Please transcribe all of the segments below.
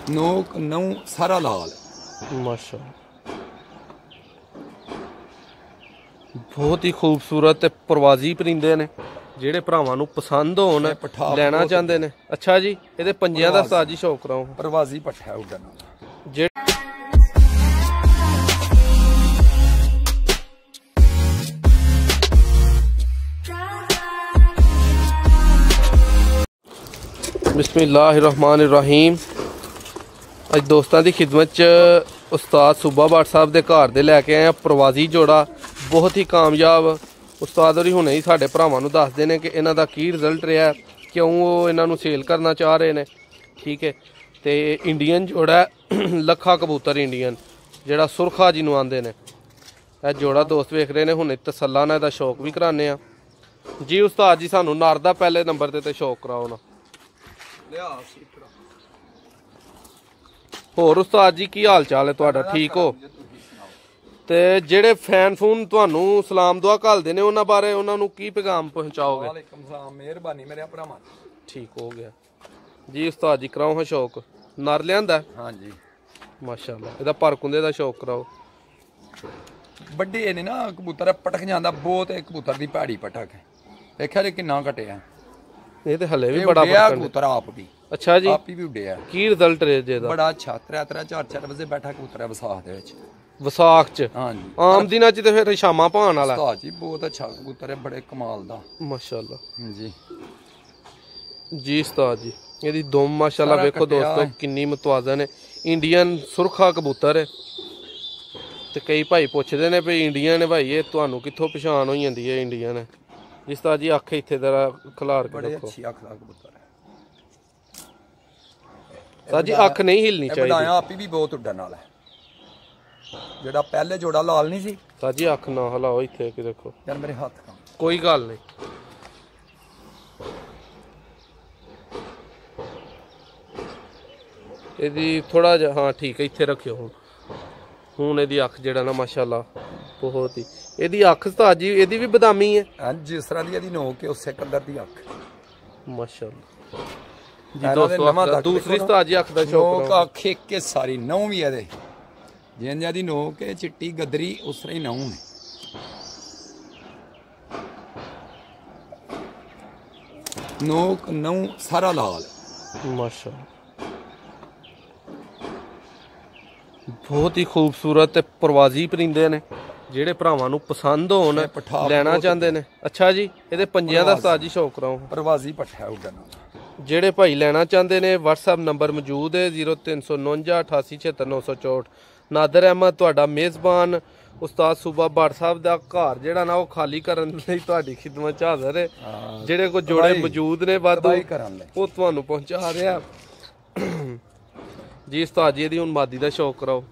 नोक नौ सारा लाल माशाअल्लाह बहुत ही खूबसूरत प्रवाजी परिंदे ने ਜਿਹੜੇ ਭਰਾਵਾਂ ਨੂੰ ਪਸੰਦ ਹੋਣ ਲੈਣਾ ਚਾਹੁੰਦੇ ਨੇ। ਅੱਛਾ ਜੀ ਇਹਦੇ ਪੰਜਿਆਂ ਦਾ ਉਸਤਾਦ ਜੀ ਸ਼ੌਕ ਕਰਾਓ। ਪ੍ਰਵਾਜ਼ੀ ਪੱਠਾ ਉੱਡਣ ਵਾਲਾ बिस्मिल्लाहिर्रहमानिर्रहीम। अज दोस्तों की खिदमत च उस्ताद सूबा भट्ट साहब के घर दे लैके आए प्रवाजी जोड़ा बहुत ही कामयाब। उस्ताद होरी हुणे ही साडे भरावां नूं दसदे ने कि इन्हां दा की रिजल्ट रहा, क्यों वो इन्हां नूं सेल करना चाह रहे हैं। ठीक है तो इंडियन जोड़ा लखा कबूतर इंडियन जिहड़ा सुरखा जिन्हों आंदे ने यह जोड़ा दोस्त वेख रहे हैं। हुणे तसल्ला नाल इहदा शौक भी कराने आ जी। उस्ताद जी सानूं नर दा पहले नंबर ते शौक कराओ ना। होर उस्ताद जी की हाल चाल है तुहाडा? ठीक हो? ते जेड़े फैन फून तुहानू सलाम दुआ घलदे ने उन्हां बारे उन्हां नू की पैगाम पहुंचाओगे? वालेकुम सलाम, मेहरबानी मेरे भरावां। ठीक हो गया जी। उस्ताद जी कराओ हां शौक। नर लियांदा? हाँ जी माशाअल्लाह। इहदा पर कुंदे दा शौक कराओ। बड्डे ने ना कबूतर पटक जांदा बहुत, कबूतर दी भैड़ी पटक है। देखिया जी किन्ना घटिया। ये तो हले भी बड़ा कबूतर आप भी। अच्छा जी आप भी उड्डे की रिजल्ट रहे जेदा? बड़ा अच्छा। 3-4 बजे बैठा कबूतर है विसाख दे विच। विसाख च? हाँ जी। आम दिनां च ते फिर शामां भाण वाला। उस्ताद जी बहुत अच्छा कबूतर है, बड़े कमाल दा माशाअल्लाह जी जी। उस्ताद जी ਇਹਦੀ दुम माशाअल्लाह वेखो दोस्तों किन्नी मतवाजन है। इंडियन सुरखा कबूतर है। ते कई भाई पुछदे ने भी इंडियन है भाई, ये तुहानू कित्थों पछाण हो जांदी है इंडियन है? जिस तरह जी अख इत्थे जरा खलार के रखो। अच्छी अख दा कबूतर है सर जी। अख नहीं हिलनी चाहिए। बनाया आप भी बहुत उड्डण वाला है। जेड़ा पहले जोड़ा लाल नहीं सी सर जी अख ना हिलाओ इत्थे कि देखो यार मेरे हाथ का कोई गल नहीं। ਇਹਦੀ थोड़ा ਜਿਹਾ हाँ ठीक है ਇੱਥੇ ਰੱਖਿਓ। ਹੁਣ ਇਹਦੀ ਅੱਖ ਜਿਹੜਾ ਨਾ ਮਾਸ਼ਾਅੱਲਾ ਬਹੁਤ ਹੀ। ਇਹਦੀ ਅੱਖ ਉਸਤਾਦ ਜੀ ਇਹਦੀ ਵੀ ਬਦਾਮੀ ਹੈ? ਹਾਂ ਜਿਸ ਤਰ੍ਹਾਂ ਦੀ ਇਹਦੀ ਨੋਕ ਹੈ ਉਸੇ ਕਲਰ ਦੀ ਅੱਖ ਮਾਸ਼ਾਅੱਲਾ ਜੀ। ਦੋਸਤੋ ਦੂਸਰੀ ਉਸਤਾਦ ਜੀ ਅੱਖ ਦਾ ਸ਼ੌਕ ਨੋਕ ਅੱਖ ਇੱਕ ਸਾਰੀ ਨੌ ਵੀ ਇਹਦੇ ਜਿੰਨਾਂ ਦੀ ਨੋਕ ਹੈ ਚਿੱਟੀ ਗਦਰੀ ਉਸ ਤਰ੍ਹਾਂ ਹੀ ਨੌ ਹੈ। ਨੋਕ ਨੌ ਸਾਰਾ ਲਾਲ ਮਾਸ਼ਾਅੱਲਾ बहुत ही खूबसूरत प्रवाजी परिंदे ने ਜਿਹੜੇ ਭਰਾਵਾਂ ਨੂੰ ਪਸੰਦ ਹੋਣ ਲੈਣਾ ਚਾਹੁੰਦੇ ਨੇ। ਅੱਛਾ ਜੀ ਇਹਦੇ ਪੰਜਿਆਂ ਦਾ ਉਸਤਾਦ ਜੀ ਸ਼ੌਕ ਕਰਾਓ। ਪ੍ਰਵਾਜ਼ੀ ਪੱਠਾ ਉੱਡਣ ਜਿਹੜੇ ਭਾਈ ਲੈਣਾ ਚਾਹੁੰਦੇ ਨੇ WhatsApp ਨੰਬਰ ਮੌਜੂਦ ਹੈ 0349 8876 ਨਾਦਰ ਅਹਿਮਦ ਤੁਹਾਡਾ ਮੇਜ਼ਬਾਨ ਉਸਤਾਦ ਸੂਬਾ ਭੱਟ ਸਾਹਿਬ ਦਾ ਘਰ ਜਿਹੜਾ ਨਾ ਉਹ ਖਾਲੀ ਕਰਨ ਲਈ ਤੁਹਾਡੀ ਖਿਦਮਤ 'ਚ ਹਾਜ਼ਰ ਹੈ। ਜਿਹੜੇ ਕੋ ਜੋੜੇ ਮੌਜੂਦ ਨੇ ਵਾਧੂ ਉਹ ਤੁਹਾਨੂੰ ਪਹੁੰਚਾ ਰਿਹਾ जी। उस्ताद जी ਇਹਦੀ ਹੁਣ ਮਾਦੀ ਦਾ ਸ਼ੌਕ ਕਰਾਓ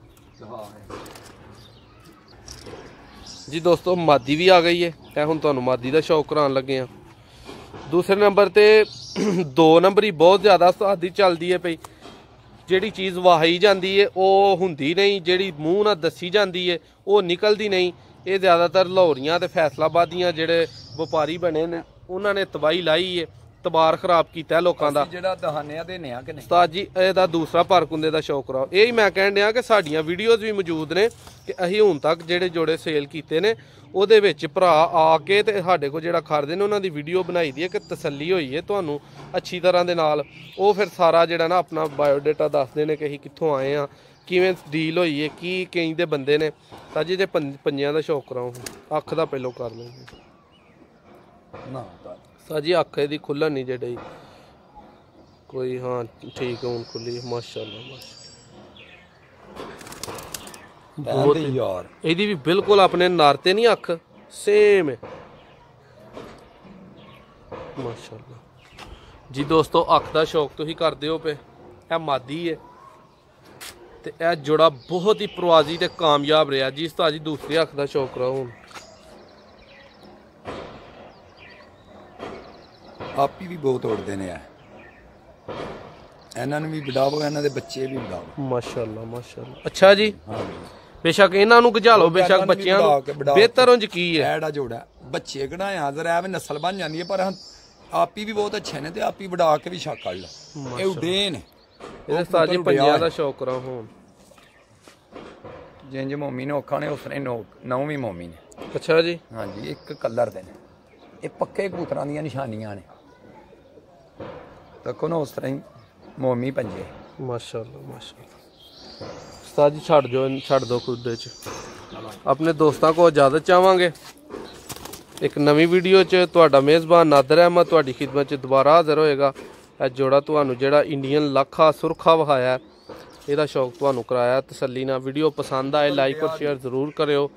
जी। दोस्तों मादी भी आ गई है। ਇਹ ਹੁਣ ਤੁਹਾਨੂੰ ਮਾਦੀ ਦਾ ਸ਼ੌਕ ਕਰਾਉਣ ਲੱਗੇ ਆ। ਦੂਸਰੇ ਨੰਬਰ ਤੇ 2 ਨੰਬਰ ਹੀ ਬਹੁਤ ਜ਼ਿਆਦਾ ਉਸਤਾਦ ਦੀ ਚੱਲਦੀ ਹੈ ਪਈ। ਜਿਹੜੀ ਚੀਜ਼ ਵਾਹੀ ਜਾਂਦੀ ਹੈ ਉਹ ਹੁੰਦੀ ਨਹੀਂ, ਜਿਹੜੀ ਮੂੰਹ ਨਾਲ ਦੱਸੀ ਜਾਂਦੀ ਹੈ ਉਹ ਨਿਕਲਦੀ ਨਹੀਂ। ਇਹ ਜ਼ਿਆਦਾਤਰ ਲਾਹੌਰੀਆਂ ਤੇ ਫੈਸਲਾਬਾਦੀਆਂ ਜਿਹੜੇ ਵਪਾਰੀ ਬਣੇ ਨੇ ਉਹਨਾਂ ਨੇ ਤਬਾਹੀ ਲਾਈ ਹੈ, ਤਬਾਰ ਖਰਾਬ ਕੀਤਾ ਲੋਕਾਂ ਦਾ। ਜਿਹੜਾ ਦਹਾਨਿਆਂ ਦੇ ਨੇ ਆ ਕਿ ਨਹੀਂ ਉਸਤਾਦ ਜੀ ਇਹਦਾ ਦੂਸਰਾ ਭਰਕੁੰਦੇ ਦਾ ਸ਼ੌਕ ਕਰਾਓ। ਇਹ ਹੀ ਮੈਂ ਕਹਿਣ ਡਿਆ ਕਿ ਸਾਡੀਆਂ ਵੀਡੀਓਜ਼ ਵੀ ਮੌਜੂਦ ਨੇ ਕਿ ਅਸੀਂ ਹੁਣ ਤੱਕ ਜਿਹੜੇ ਜੋੜੇ ਸੇਲ ਕੀਤੇ ਨੇ ਉਹਦੇ ਵਿੱਚ ਭਰਾ ਆ ਕੇ ਤੇ ਸਾਡੇ ਕੋਲ ਜਿਹੜਾ ਖੜਦੇ ਨੇ ਉਹਨਾਂ ਦੀ ਵੀਡੀਓ ਬਣਾਈ ਦੀ ਹੈ ਕਿ ਤਸੱਲੀ ਹੋਈ ਹੈ ਤੁਹਾਨੂੰ ਅੱਛੀ ਤਰ੍ਹਾਂ ਦੇ ਨਾਲ। ਉਹ ਫਿਰ ਸਾਰਾ ਜਿਹੜਾ ਨਾ ਆਪਣਾ ਬਾਇਓਡਾਟਾ ਦੱਸਦੇ ਨੇ ਕਿ ਅਸੀਂ ਕਿੱਥੋਂ ਆਏ ਆ, ਕਿਵੇਂ ਡੀਲ ਹੋਈ ਹੈ, ਕੀ ਕਹਿੰਦੇ ਬੰਦੇ ਨੇ। ਤਾਂ ਜੀ ਜੇ ਪੰਜਿਆਂ ਦਾ ਸ਼ੌਕ ਕਰਾਓ। ਅੱਖ ਦਾ ਪਹਿਲੋਂ ਕਰ ਲਓ ਨਾ साजी अख दी खुलन नहीं जेडी कोई। हाँ ठीक है हूँ खुली माशाअल्लाह बहुत यार। ਇਹਦੀ भी बिल्कुल अपने नारते नहीं अख सेम है माशाअल्लाह जी। दोस्तों अख का शौक तुसीं करदे हो पे यह मादी है ते यह जोड़ा बहुत ही प्रवाजी ते कामयाब रहा जी। उस्ताद जी दूसरी अख का शौक कराओ हुण। आपी भी बहुत उड़ते हैं। इन्हां नूं भी वडावो, इन्हां दे बच्चे भी वडावो माशाअल्लाह माशाअल्लाह। अच्छा जी बेशक इन्हां नूं गजालो, बेशक बच्चियां नूं बेहतर उंज की है एड़ा जोड़ा बच्चे कढाया जरा एवें नस्ल बन जाती है। पर आपी भी बहुत अच्छे ने ते आपी वडा के भी शक कर लो। ये उड्डे ने ਇਹਦੇ ਉਸਤਾਦ ਜੀ ਪੰਜਿਆਂ ਦਾ ਸ਼ੌਕ ਕਰਾਂ ਹੁਣ। ਜਿੰਜ ਮੋਮੀ ਨੇ ਔਖਾ ਨੇ ਉਸ ਤਰ੍ਹਾਂ ਹੀ ਨੌ ਵੀ ਮੋਮੀ ਨੇ। ਅੱਛਾ ਜੀ। ਹਾਂਜੀ ਇੱਕ ਕਲਰ ਦੇ ਨੇ, ਇਹ ਪੱਕੇ ਕਬੂਤਰਾਂ ਦੀਆਂ ਨਿਸ਼ਾਨੀਆਂ ਨੇ। ਦੇਖੋ ਨਾ ਉਸ ਤਰ੍ਹਾਂ ਹੀ ਮੋਮੀ ਪੰਜੇ। ਮਾਸ਼ਾਅੱਲਾ ਮਾਸ਼ਾਅੱਲਾ। ਉਸਤਾਦ ਜੀ ਛੱਡ ਦਿਓ ਖੁੱਡੇ 'ਚ। ਆਪਣੇ ਦੋਸਤਾਂ ਕੋਲ ਇਜਾਜ਼ਤ ਚਾਹਾਂਗੇ। ਇੱਕ ਨਵੀਂ ਵੀਡੀਓ 'ਚ ਤੁਹਾਡਾ ਮੇਜ਼ਬਾਨ ਨਾਦਰ ਅਹਿਮਦ ਤੁਹਾਡੀ ਖਿਦਮਤ 'ਚ ਦੁਬਾਰਾ ਹਾਜ਼ਰ ਹੋਏਗਾ। ਇਹ ਜੋੜਾ ਤੁਹਾਨੂੰ ਜਿਹੜਾ ਇੰਡੀਅਨ ਲੱਖਾ ਸੁਰਖਾ ਵਿਖਾਇਆ, ਇਹਦਾ ਸ਼ੌਕ ਤੁਹਾਨੂੰ ਕਰਾਇਆ। ਤਸੱਲੀ ਨਾਲ ਵੀਡੀਓ ਪਸੰਦ ਆਏ ਲਾਈਕ ਔਰ ਸ਼ੇਅਰ ਜ਼ਰੂਰ ਕਰਿਓ।